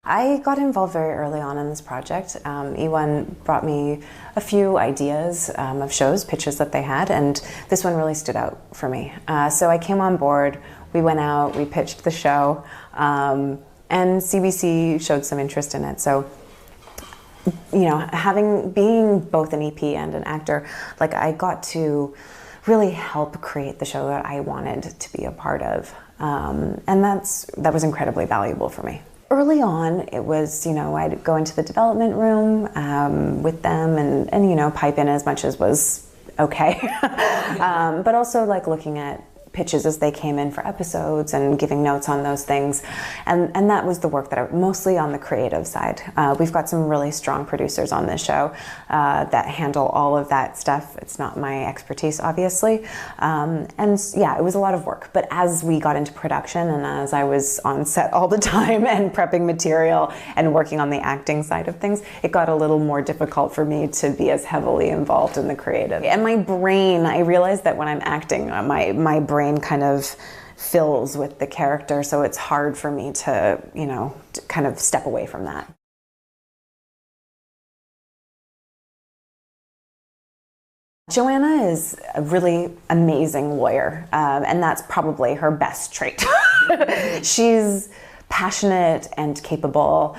I got involved very early on in this project. E1 brought me a few ideas of shows, pitches that they had, and this one really stood out for me. So I came on board, we went out, we pitched the show, and CBC showed some interest in it. So, you know, being both an EP and an actor, like I got to really help create the show that I wanted to be a part of. And that was incredibly valuable for me. Early on, it was, you know, I'd go into the development room with them and, you know, pipe in as much as was okay. But also like looking at pitches as they came in for episodes and giving notes on those things. And that was the work that mostly on the creative side. We've got some really strong producers on this show that handle all of that stuff. It's not my expertise, obviously. And yeah, it was a lot of work. But as we got into production and as I was on set all the time and prepping material and working on the acting side of things, it got a little more difficult for me to be as heavily involved in the creative. And my brain, I realized that when I'm acting, my brain kind of fills with the character, so it's hard for me to, you know, to kind of step away from that. Joanna is a really amazing lawyer, and that's probably her best trait. She's passionate and capable.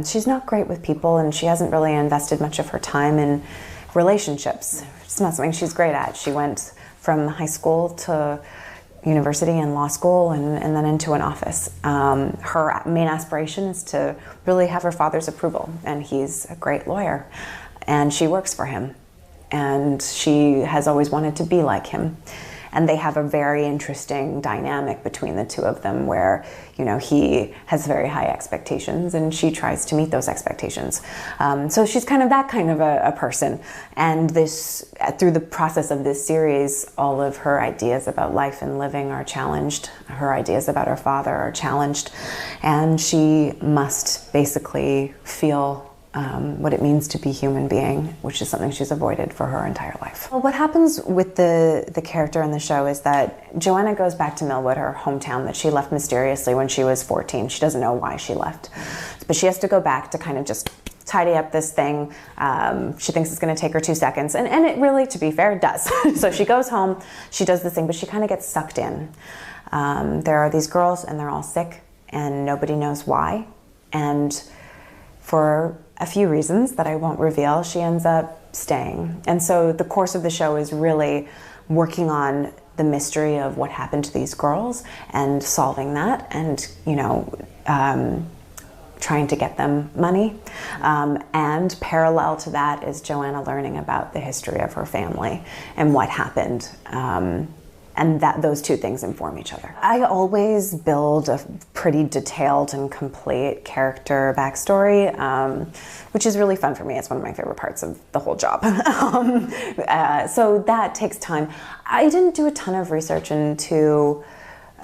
She's not great with people, and she hasn't really invested much of her time in relationships. It's not something she's great at. She went from high school to university and law school and then into an office. Her main aspiration is to really have her father's approval, and he's a great lawyer and she works for him and she has always wanted to be like him. And they have a very interesting dynamic between the two of them where, you know, he has very high expectations and she tries to meet those expectations. So she's kind of that kind of a person. And this, through the process of this series, all of her ideas about life and living are challenged. Her ideas about her father are challenged. And she must basically feel what it means to be a human being, which is something she's avoided for her entire life. Well, what happens with the character in the show is that Joanna goes back to Millwood, her hometown that she left mysteriously when she was 14. She doesn't know why she left, but she has to go back to kind of just tidy up this thing. She thinks it's going to take her 2 seconds, and it really, to be fair, does. So she goes home, she does this thing, but she kind of gets sucked in. There are these girls and they're all sick and nobody knows why, and for a few reasons that I won't reveal, she ends up staying. And so the course of the show is really working on the mystery of what happened to these girls and solving that and, you know, trying to get them money. And parallel to that is Joanna learning about the history of her family and what happened. And those two things inform each other. I always build a pretty detailed and complete character backstory, which is really fun for me. It's one of my favorite parts of the whole job. So that takes time. I didn't do a ton of research into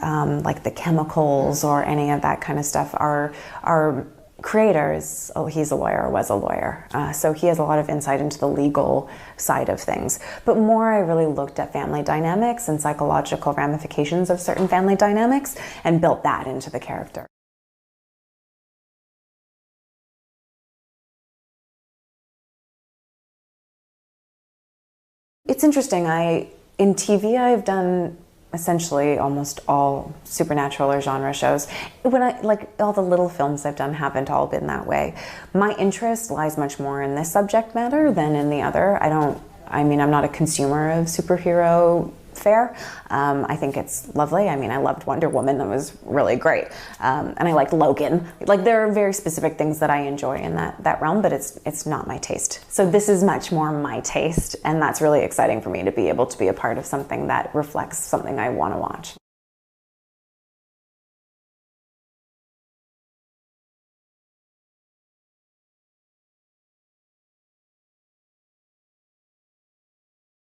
like the chemicals or any of that kind of stuff. Our creator is, he's a lawyer, or was a lawyer, so he has a lot of insight into the legal side of things. But more, I really looked at family dynamics and psychological ramifications of certain family dynamics and built that into the character. It's interesting. In TV, I've done essentially almost all supernatural or genre shows. Like all the little films I've done haven't all been that way. My interest lies much more in this subject matter than in the other. I'm not a consumer of superhero fare. I think it's lovely. I mean, I loved Wonder Woman. That was really great. And I liked Logan. Like, there are very specific things that I enjoy in that realm, but it's not my taste. So this is much more my taste, and that's really exciting for me to be able to be a part of something that reflects something I want to watch.